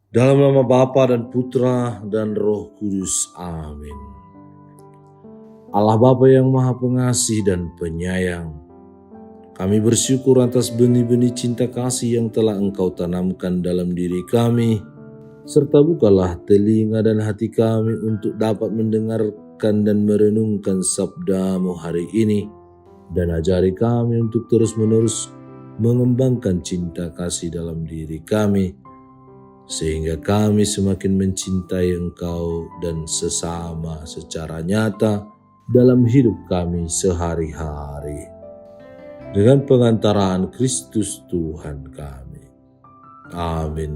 Dalam nama Bapa dan Putra dan Roh Kudus. Amin. Allah Bapa yang Maha Pengasih dan Penyayang, kami bersyukur atas benih-benih cinta kasih yang telah Engkau tanamkan dalam diri kami, serta bukalah telinga dan hati kami untuk dapat mendengarkan dan merenungkan sabda-Mu hari ini, dan ajari kami untuk terus-menerus mengembangkan cinta kasih dalam diri kami, sehingga kami semakin mencintai Engkau dan sesama secara nyata dalam hidup kami sehari-hari. Dengan pengantaraan Kristus Tuhan kami. Amin.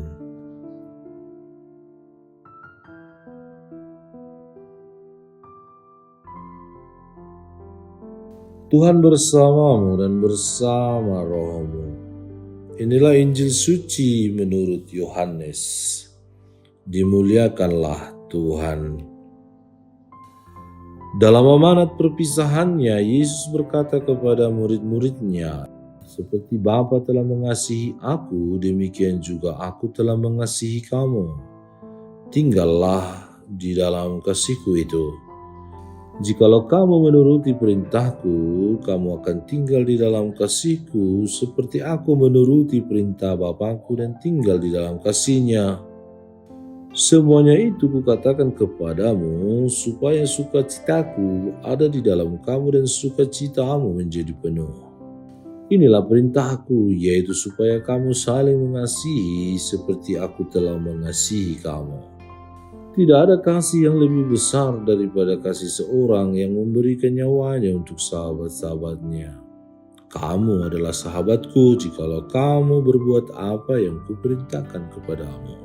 Tuhan bersamamu dan bersama rohmu. Inilah Injil suci menurut Yohanes. Dimuliakanlah Tuhan. Dalam amanat perpisahannya, Yesus berkata kepada murid-muridnya, "Seperti Bapa telah mengasihi aku, demikian juga aku telah mengasihi kamu. Tinggallah di dalam kasih-Ku itu. Jikalau kamu menuruti perintahku, kamu akan tinggal di dalam kasih-Ku seperti aku menuruti perintah Bapa-Ku dan tinggal di dalam kasih-Nya. Semuanya itu Kukatakan kepadamu supaya sukacita-Ku ada di dalam kamu dan sukacitamu menjadi penuh. Inilah perintahku, yaitu supaya kamu saling mengasihi seperti aku telah mengasihi kamu. Tidak ada kasih yang lebih besar daripada kasih seorang yang memberikan nyawanya untuk sahabat-sahabatnya. Kamu adalah sahabatku jikalau kamu berbuat apa yang Kuperintahkan kepadamu.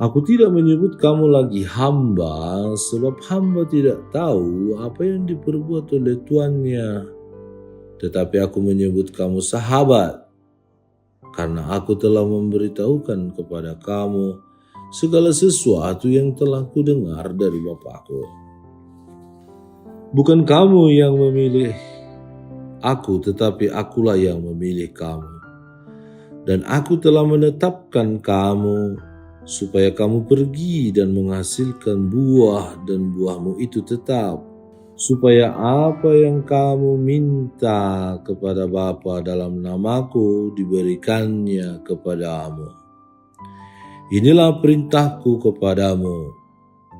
Aku tidak menyebut kamu lagi hamba, sebab hamba tidak tahu apa yang diperbuat oleh tuannya. Tetapi aku menyebut kamu sahabat, karena aku telah memberitahukan kepada kamu segala sesuatu yang telah Kudengar dari Bapa-Ku. Bukan kamu yang memilih aku, tetapi Akulah yang memilih kamu. Dan Aku telah menetapkan kamu supaya kamu pergi dan menghasilkan buah, dan buahmu itu tetap, supaya apa yang kamu minta kepada Bapa dalam nama-Ku diberikannya kepadamu. Inilah perintahku kepadamu,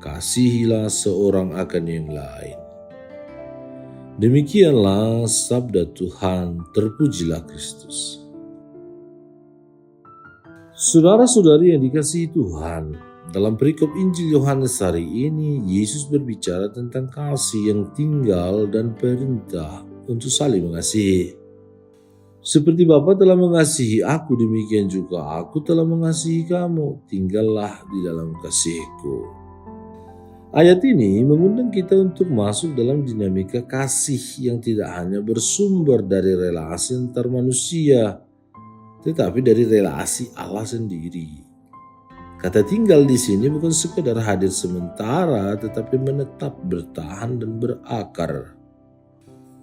kasihilah seorang akan yang lain." Demikianlah sabda Tuhan, terpujilah Kristus. Saudara-saudari yang dikasihi Tuhan, dalam perikop Injil Yohanes hari ini, Yesus berbicara tentang kasih yang tinggal dan perintah untuk saling mengasihi. Seperti Bapa telah mengasihi aku, demikian juga aku telah mengasihi kamu. Tinggallah di dalam kasih-Ku. Ayat ini mengundang kita untuk masuk dalam dinamika kasih yang tidak hanya bersumber dari relasi antar manusia, tetapi dari relasi Allah sendiri. Kata tinggal di sini bukan sekedar hadir sementara, tetapi menetap, bertahan, dan berakar.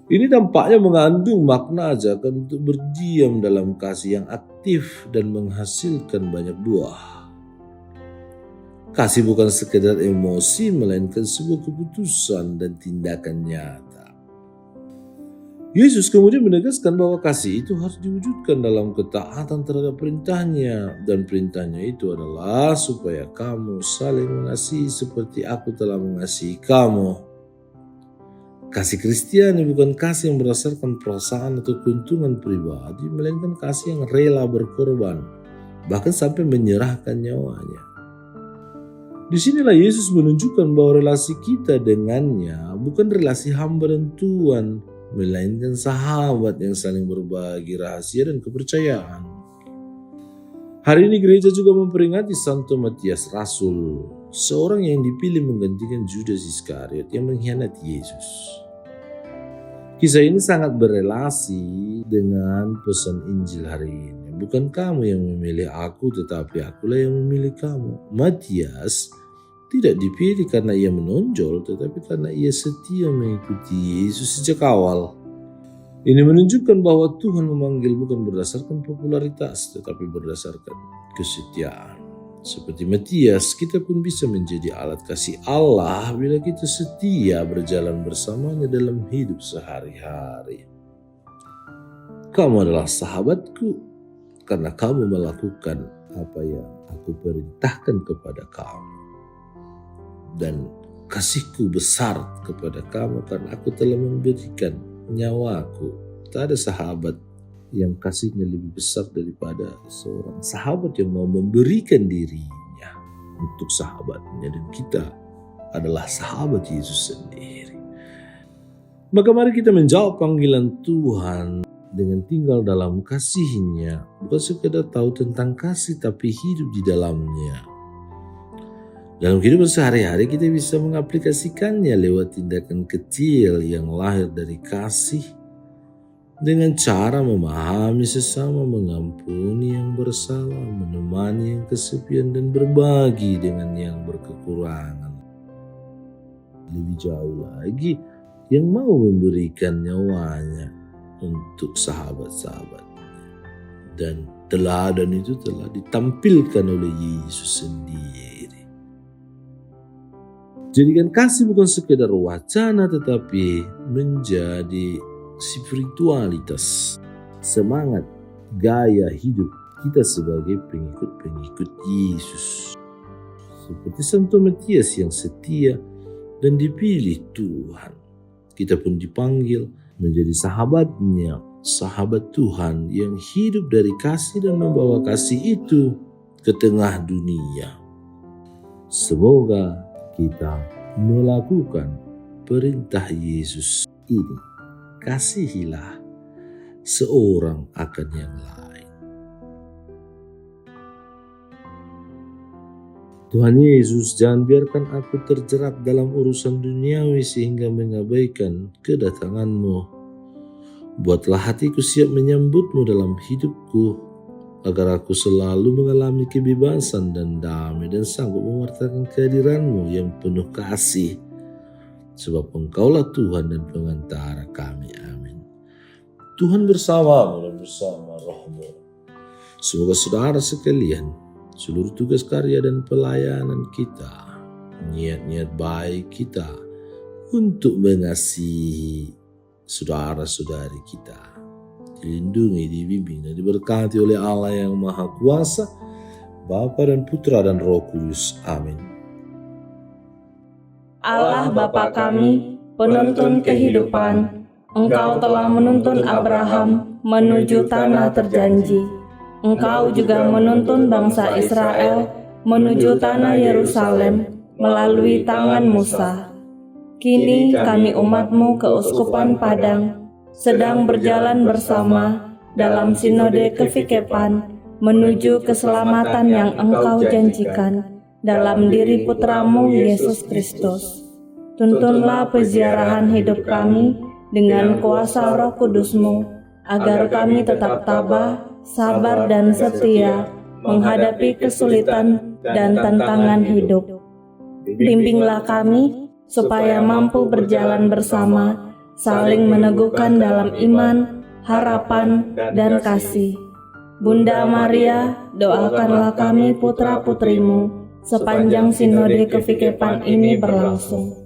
Ini tampaknya mengandung makna ajakan untuk berdiam dalam kasih yang aktif dan menghasilkan banyak buah. Kasih bukan sekedar emosi, melainkan sebuah keputusan dan tindakan nyata. Yesus kemudian menegaskan bahwa kasih itu harus diwujudkan dalam ketaatan terhadap perintahnya, dan perintahnya itu adalah supaya kamu saling mengasihi seperti aku telah mengasihi kamu. Kasih Kristiani bukan kasih yang berdasarkan perasaan atau keuntungan pribadi, melainkan kasih yang rela berkorban, bahkan sampai menyerahkan nyawanya. Disinilah Yesus menunjukkan bahwa relasi kita dengannya bukan relasi hamba dan tuan, melainkan sahabat yang saling berbagi rahasia dan kepercayaan. Hari ini gereja juga memperingati Santo Matias Rasul, seorang yang dipilih menggantikan Judas Iskariot yang mengkhianati Yesus. Kisah ini sangat berelasi dengan pesan Injil hari ini. Bukan kamu yang memilih aku, tetapi akulah yang memilih kamu. Matias tidak dipilih karena ia menonjol, tetapi karena ia setia mengikuti Yesus sejak awal. Ini menunjukkan bahwa Tuhan memanggil bukan berdasarkan popularitas, tetapi berdasarkan kesetiaan. Seperti Matias, kita pun bisa menjadi alat kasih Allah bila kita setia berjalan bersamanya dalam hidup sehari-hari. Kamu adalah sahabatku karena kamu melakukan apa yang aku perintahkan kepada kamu. Dan kasihku besar kepada kamu karena aku telah memberikan nyawaku. Tak ada sahabat yang kasihnya lebih besar daripada seorang sahabat yang mau memberikan dirinya untuk sahabatnya, dan kita adalah sahabat Yesus sendiri. Maka mari kita menjawab panggilan Tuhan dengan tinggal dalam kasih-Nya, bukan sekedar tahu tentang kasih tapi hidup di dalamnya. Dalam kehidupan sehari-hari kita bisa mengaplikasikannya lewat tindakan kecil yang lahir dari kasih, dengan cara memahami sesama, mengampuni yang bersalah, menemani yang kesepian, dan berbagi dengan yang berkekurangan. Lebih jauh lagi, yang mau memberikan nyawanya untuk sahabat-sahabatnya. Dan teladan itu telah ditampilkan oleh Yesus sendiri. Jadikan kasih bukan sekedar wacana tetapi menjadi spiritualitas, semangat, gaya hidup kita sebagai pengikut-pengikut Yesus. Seperti Santo Matias yang setia dan dipilih Tuhan, kita pun dipanggil menjadi sahabatnya, sahabat Tuhan yang hidup dari kasih dan membawa kasih itu ke tengah dunia. Semoga kita melakukan perintah Yesus ini. Kasihilah seorang akan yang lain. Tuhan Yesus, jangan biarkan aku terjerat dalam urusan duniawi sehingga mengabaikan kedatangan-Mu. Buatlah hatiku siap menyambut-Mu dalam hidupku, agar aku selalu mengalami kebebasan dan damai dan sanggup mewartakan kehadiran-Mu yang penuh kasih. Sebab Engkaulah Tuhan dan pengantara kami. Amin. Tuhan bersamamu dan bersama rohmu. Semoga saudara sekalian, seluruh tugas karya dan pelayanan kita, niat-niat baik kita untuk mengasihi saudara-saudari kita, dilindungi, dibimbing, dan diberkati oleh Allah yang Maha Kuasa, Bapa dan Putra dan Roh Kudus. Amin. Allah Bapa kami, penuntun kehidupan, Engkau telah menuntun Abraham menuju tanah terjanji. Engkau juga menuntun bangsa Israel menuju tanah Yerusalem melalui tangan Musa. Kini kami umat-Mu keuskupan Padang sedang berjalan bersama dalam sinode kefikepan menuju keselamatan yang Engkau janjikan dalam diri Putra-Mu Yesus Kristus. Tuntunlah peziarahan hidup kami dengan kuasa Roh Kudus-Mu, agar kami tetap tabah, sabar dan setia menghadapi kesulitan dan tantangan hidup. Bimbinglah kami supaya mampu berjalan bersama, saling meneguhkan dalam iman, harapan, dan kasih. Bunda Maria, doakanlah kami putra-putrimu sepanjang sinode kefikepan ini berlangsung.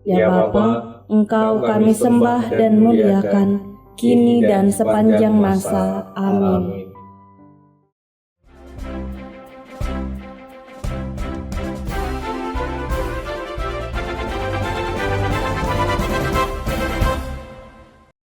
Ya Bapa, Engkau kami sembah dan muliakan, kini dan sepanjang masa. Amin.